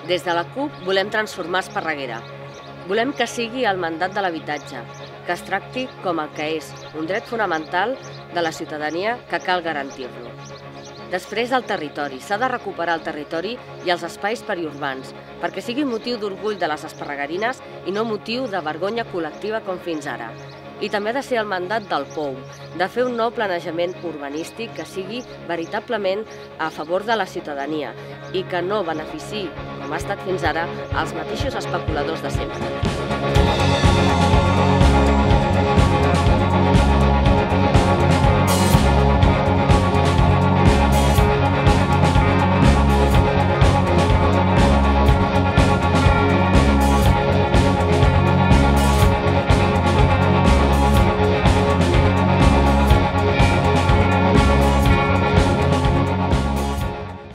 Des de la CUP volem transformar Esparreguera. Volem que sigui el mandat de l'habitatge, que es tracti com el que és, un dret fonamental de la ciutadania que cal garantir-lo. Després, el territori. S'ha de recuperar el territori i els espais periurbans, perquè sigui motiu d'orgull de les esparreguerines i no motiu de vergonya col·lectiva com fins ara. I també ha de ser el mandat del POU, de fer un nou planejament urbanístic que sigui veritablement a favor de la ciutadania i que no beneficiï, com ha estat fins ara, els mateixos especuladors de sempre.